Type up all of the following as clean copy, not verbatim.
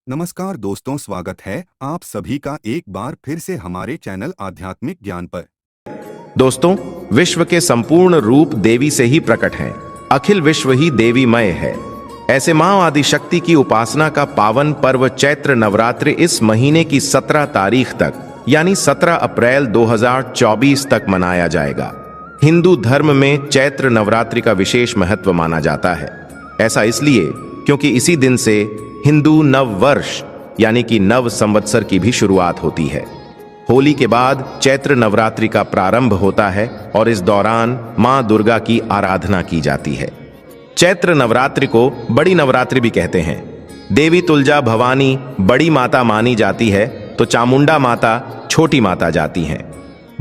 नमस्कार दोस्तों, स्वागत है आप सभी का एक बार फिर से हमारे चैनल आध्यात्मिक ज्ञान पर। दोस्तों, विश्व के संपूर्ण रूप देवी से ही प्रकट हैं। अखिल विश्व ही देवीमय है। ऐसे मां आदि शक्ति की उपासना का पावन पर्व चैत्र नवरात्रि इस महीने की 17 तारीख तक यानी 17 अप्रैल 2024 तक मनाया जाएगा। हिंदू धर्म में चैत्र नवरात्रि का विशेष महत्व माना जाता है। ऐसा इसलिए क्योंकि इसी दिन से हिंदू नव वर्ष यानी कि नव संवत्सर की भी शुरुआत होती है। होली के बाद चैत्र नवरात्रि का प्रारंभ होता है और इस दौरान मां दुर्गा की आराधना की जाती है। चैत्र नवरात्रि को बड़ी नवरात्रि भी कहते हैं। देवी तुलजा भवानी बड़ी माता मानी जाती है तो चामुंडा माता छोटी माता जाती हैं।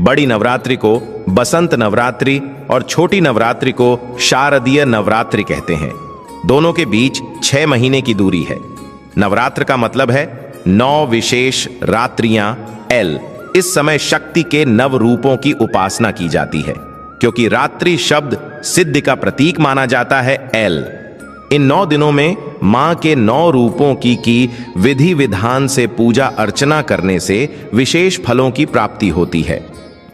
बड़ी नवरात्रि को बसंत नवरात्रि और छोटी नवरात्रि को शारदीय नवरात्रि कहते हैं। दोनों के बीच 6 महीने की दूरी है। नवरात्र का मतलब है 9 विशेष रात्रियां एल। इस समय शक्ति के नव रूपों की उपासना की जाती है क्योंकि रात्रि शब्द सिद्धि का प्रतीक माना जाता है एल। इन 9 दिनों में मां के 9 रूपों की विधि विधान से पूजा अर्चना करने से विशेष फलों की प्राप्ति होती है।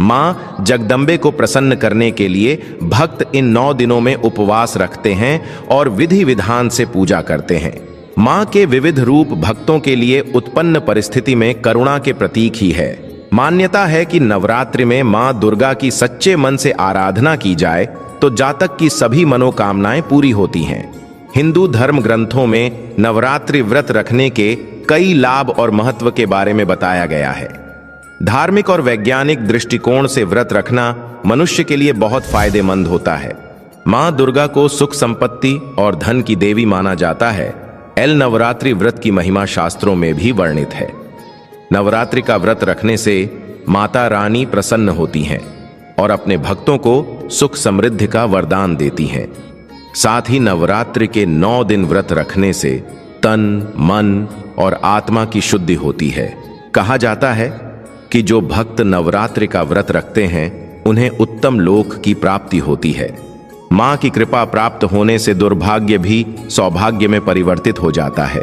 मां जगदम्बे को प्रसन्न करने के लिए भक्त इन 9 दिनों में उपवास रखते हैं और विधि विधान से पूजा करते हैं। मां के विविध रूप भक्तों के लिए उत्पन्न परिस्थिति में करुणा के प्रतीक ही है। मान्यता है कि नवरात्रि में मां दुर्गा की सच्चे मन से आराधना की जाए तो जातक की सभी मनोकामनाएं पूरी होती हैं। हिंदू धर्म ग्रंथों में नवरात्रि व्रत रखने के कई लाभ और महत्व के बारे में बताया गया है। धार्मिक और वैज्ञानिक दृष्टिकोण से व्रत रखना मनुष्य के लिए बहुत फायदेमंद होता है। मां दुर्गा को सुख संपत्ति और धन की देवी माना जाता है। एल नवरात्रि व्रत की महिमा शास्त्रों में भी वर्णित है। नवरात्रि का व्रत रखने से माता रानी प्रसन्न होती हैं और अपने भक्तों को सुख समृद्धि का वरदान देती हैं। साथ ही नवरात्रि के 9 दिन व्रत रखने से तन, मन और आत्मा की शुद्धि होती है। कहा जाता है कि जो भक्त नवरात्रि का व्रत रखते हैं उन्हें उत्तम लोक की प्राप्ति होती है। मां की कृपा प्राप्त होने से दुर्भाग्य भी सौभाग्य में परिवर्तित हो जाता है।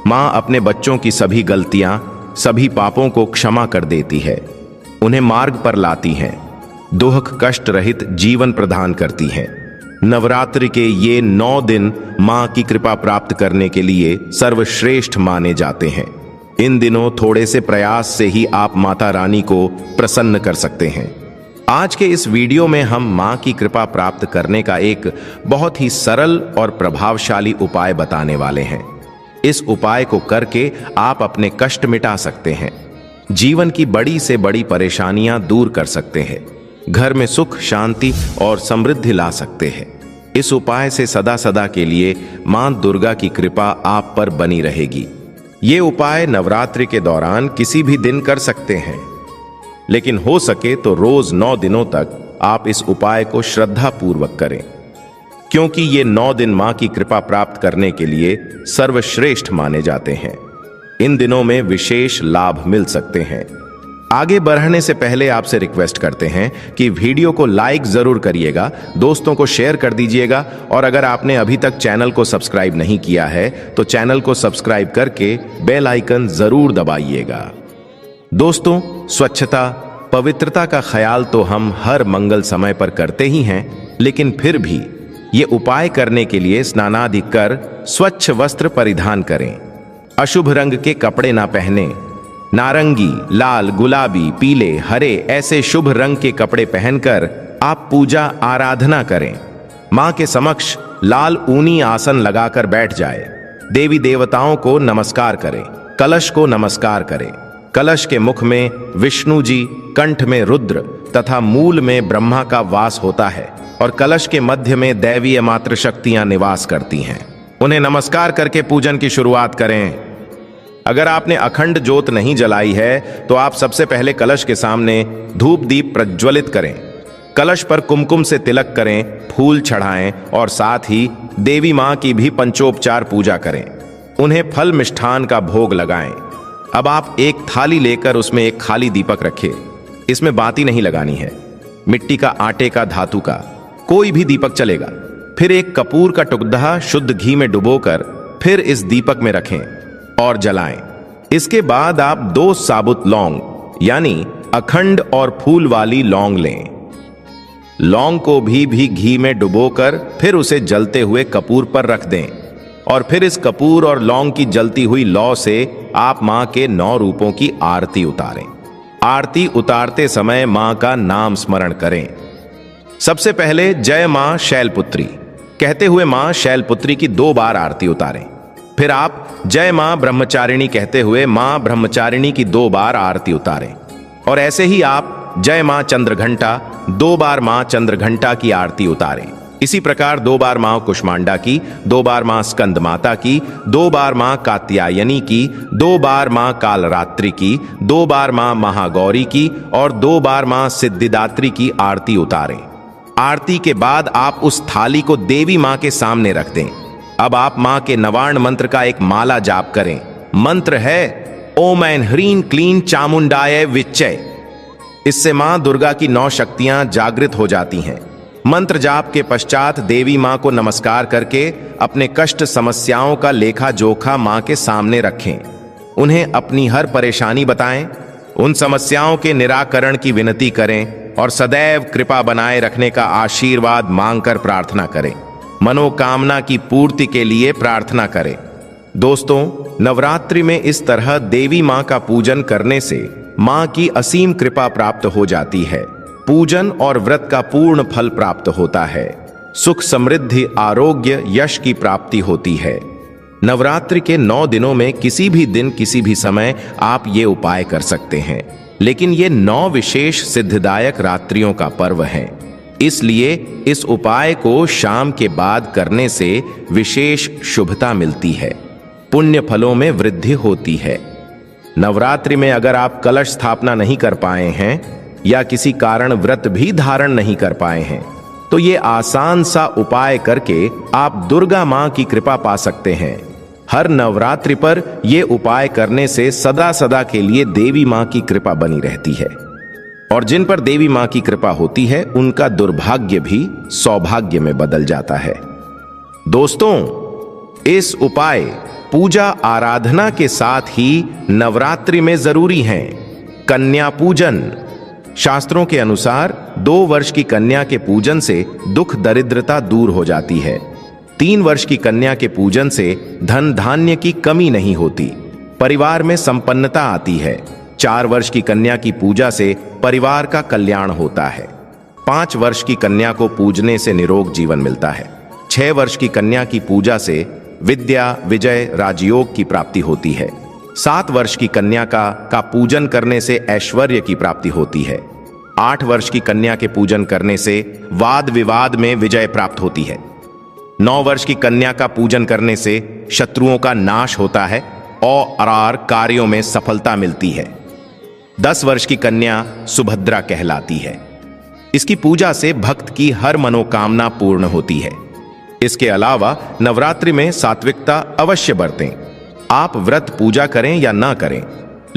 मां अपने बच्चों की सभी गलतियां, सभी पापों को क्षमा कर देती है, उन्हें मार्ग पर लाती हैं, दुख कष्ट रहित जीवन प्रदान करती हैं। नवरात्रि के ये 9 दिन मां की कृपा प्राप्त करने के लिए सर्वश्रेष्ठ माने जाते हैं। इन दिनों थोड़े से प्रयास से ही आप माता रानी को प्रसन्न कर सकते हैं। आज के इस वीडियो में हम मां की कृपा प्राप्त करने का एक बहुत ही सरल और प्रभावशाली उपाय बताने वाले हैं। इस उपाय को करके आप अपने कष्ट मिटा सकते हैं, जीवन की बड़ी से बड़ी परेशानियां दूर कर सकते हैं, घर में सुख शांति और समृद्धि ला सकते हैं। इस उपाय से सदा सदा के लिए मां दुर्गा की कृपा आप पर बनी रहेगी। ये उपाय नवरात्रि के दौरान किसी भी दिन कर सकते हैं, लेकिन हो सके तो रोज 9 दिनों तक आप इस उपाय को श्रद्धा पूर्वक करें, क्योंकि ये 9 दिन मां की कृपा प्राप्त करने के लिए सर्वश्रेष्ठ माने जाते हैं। इन दिनों में विशेष लाभ मिल सकते हैं। आगे बढ़ने से पहले आपसे रिक्वेस्ट करते हैं कि वीडियो को लाइक जरूर करिएगा, दोस्तों को शेयर कर दीजिएगा और अगर आपने अभी तक चैनल को सब्सक्राइब नहीं किया है तो चैनल को सब्सक्राइब करके बेल आइकन जरूर दबाइएगा। दोस्तों, स्वच्छता पवित्रता का ख्याल तो हम हर मंगल समय पर करते ही हैं, लेकिन फिर भी ये उपाय करने के लिए स्नानादि कर स्वच्छ वस्त्र परिधान करें। अशुभ रंग के कपड़े ना पहने। नारंगी, लाल, गुलाबी, पीले, हरे ऐसे शुभ रंग के कपड़े पहनकर आप पूजा आराधना करें। मां के समक्ष लाल ऊनी आसन लगाकर बैठ जाए। देवी देवताओं को नमस्कार करें। कलश को नमस्कार करें। कलश के मुख में विष्णु जी, कंठ में रुद्र तथा मूल में ब्रह्मा का वास होता है और कलश के मध्य में दैवीय मातृ शक्तियां निवास करती हैं। उन्हें नमस्कार करके पूजन की शुरुआत करें। अगर आपने अखंड ज्योत नहीं जलाई है तो आप सबसे पहले कलश के सामने धूप दीप प्रज्वलित करें। कलश पर कुमकुम से तिलक करें, फूल चढ़ाएं और साथ ही देवी मां की भी पंचोपचार पूजा करें। उन्हें फल मिष्ठान का भोग लगाएं। अब आप एक थाली लेकर उसमें एक खाली दीपक रखें। इसमें बाती नहीं लगानी है। मिट्टी का, आटे का, धातु का कोई भी दीपक चलेगा। फिर एक कपूर का टुकड़ा शुद्ध घी में डुबोकर फिर इस दीपक में रखें और जलाएं। इसके बाद आप 2 साबुत लौंग यानी अखंड और फूल वाली लौंग लें। लौंग को भी घी में डुबोकर फिर उसे जलते हुए कपूर पर रख दें और फिर इस कपूर और लौंग की जलती हुई लौ से आप मां के 9 रूपों की आरती उतारें। आरती उतारते समय मां का नाम स्मरण करें। सबसे पहले जय मां शैलपुत्री कहते हुए मां शैलपुत्री की 2 बार आरती उतारें। फिर आप जय मां ब्रह्मचारिणी कहते हुए मां ब्रह्मचारिणी की 2 बार आरती उतारें और ऐसे ही आप जय मां चंद्रघंटा 2 बार मां चंद्रघंटा की आरती उतारें। इसी प्रकार 2 बार मां कुष्मांडा की, 2 बार मां स्कंद माता की, 2 बार मां कात्यायनी की, 2 बार मां कालरात्रि की, 2 बार मां महागौरी की और 2 बार मां सिद्धिदात्री की आरती उतारें। आरती के बाद आप उस थाली को देवी मां के सामने रख दें। अब आप मां के नवार्ण मंत्र का एक माला जाप करें। मंत्र है ओम ऐं ह्रीं क्लीं चामुंडाय विच्चय। इससे मां दुर्गा की 9 शक्तियां जागृत हो जाती हैं। मंत्र जाप के पश्चात देवी मां को नमस्कार करके अपने कष्ट समस्याओं का लेखा जोखा मां के सामने रखें। उन्हें अपनी हर परेशानी बताएं, उन समस्याओं के निराकरण की विनती करें और सदैव कृपा बनाए रखने का आशीर्वाद मांगकर प्रार्थना करें। मनोकामना की पूर्ति के लिए प्रार्थना करें। दोस्तों, नवरात्रि में इस तरह देवी मां का पूजन करने से मां की असीम कृपा प्राप्त हो जाती है। पूजन और व्रत का पूर्ण फल प्राप्त होता है। सुख, समृद्धि, आरोग्य, यश की प्राप्ति होती है। नवरात्रि के 9 दिनों में किसी भी दिन किसी भी समय आप ये उपाय कर सकते हैं, लेकिन ये 9 विशेष सिद्धिदायक रात्रियों का पर्व है। इसलिए इस उपाय को शाम के बाद करने से विशेष शुभता मिलती है, पुण्य फलों में वृद्धि होती है। नवरात्रि में अगर आप कलश स्थापना नहीं कर पाए हैं या किसी कारण व्रत भी धारण नहीं कर पाए हैं, तो ये आसान सा उपाय करके आप दुर्गा मां की कृपा पा सकते हैं। हर नवरात्रि पर यह उपाय करने से सदा सदा के लिए देवी मां की कृपा बनी रहती है और जिन पर देवी मां की कृपा होती है उनका दुर्भाग्य भी सौभाग्य में बदल जाता है। दोस्तों, इस उपाय पूजा आराधना के साथ ही नवरात्रि में जरूरी है। कन्या पूजन। शास्त्रों के अनुसार 2 वर्ष की कन्या के पूजन से दुख दरिद्रता दूर हो जाती है। 3 वर्ष की कन्या के पूजन से धन धान्य की कमी नहीं होती, परिवार में संपन्नता आती है। 4 वर्ष की कन्या की पूजा से परिवार का कल्याण होता है। 5 वर्ष की कन्या को पूजने से निरोग जीवन मिलता है। 6 वर्ष की कन्या की पूजा से विद्या, विजय, राजयोग की प्राप्ति होती है। 7 वर्ष की कन्या का पूजन करने से ऐश्वर्य की प्राप्ति होती है। 8 वर्ष की कन्या के पूजन करने से वाद विवाद में विजय प्राप्त होती है। 9 वर्ष की कन्या का पूजन करने से शत्रुओं का नाश होता है और कार्यों में सफलता मिलती है। 10 वर्ष की कन्या सुभद्रा कहलाती है। इसकी पूजा से भक्त की हर मनोकामना पूर्ण होती है। इसके अलावा नवरात्रि में सात्विकता अवश्य बरतें। आप व्रत पूजा करें या ना करें,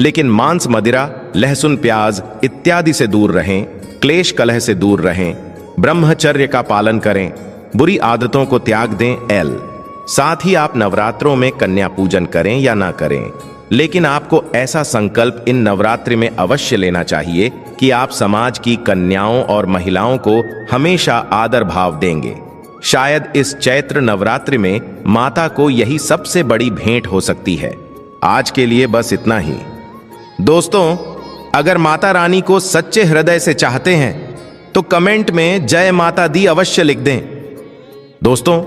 लेकिन मांस, मदिरा, लहसुन, प्याज इत्यादि से दूर रहें, क्लेश कलह से दूर रहें, ब्रह्मचर्य का पालन करें, बुरी आदतों को त्याग दें। साथ ही आप नवरात्रों में कन्या पूजन करें या ना करें, लेकिन आपको ऐसा संकल्प इन नवरात्रि में अवश्य लेना चाहिए कि आप समाज की कन्याओं और महिलाओं को हमेशा आदर भाव देंगे। शायद इस चैत्र नवरात्रि में माता को यही सबसे बड़ी भेंट हो सकती है। आज के लिए बस इतना ही। दोस्तों, अगर माता रानी को सच्चे हृदय से चाहते हैं तो कमेंट में जय माता दी अवश्य लिख दें। दोस्तों,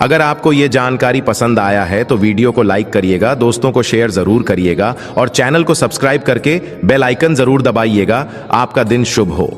अगर आपको यह जानकारी पसंद आया है तो वीडियो को लाइक करिएगा, दोस्तों को शेयर जरूर करिएगा और चैनल को सब्सक्राइब करके बेल आइकन जरूर दबाइएगा। आपका दिन शुभ हो।